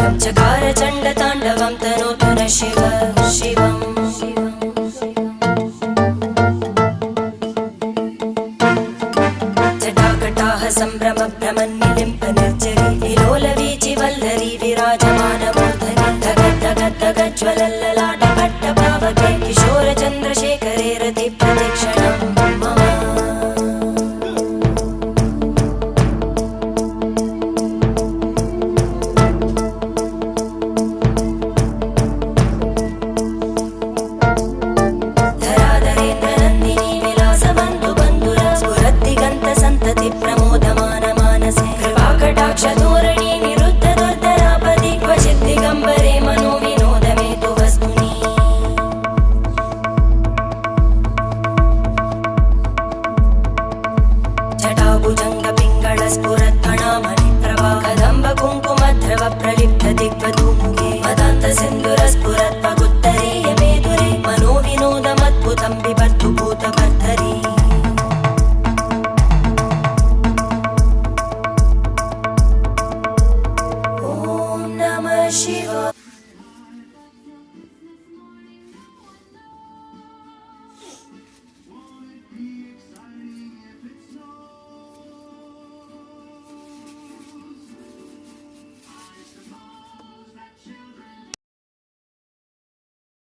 यं चकार चण्डताण्डवं तनोतु न शिव शिवम् जटाकटाह सम्भ्रम भ्रमन्निलिम्प निर्जरी विलोलवीचि वल्लरी विराजमानमूर्धनि धगज्ज्वलल्ललाटपट्टपावके किशोरचन्द्रशेखरे रति प्रदक्षिणं मम धराधरेन्द्रनन्दिनी विलासबन्धु बन्धुरा स्फुरद्दिगन्त सन्तति प्रमोदमान मानसे कृपाकटाक्षधोरणी निरुद्ध दुर्धरापदि क्वचित् दिगम्बरे मनो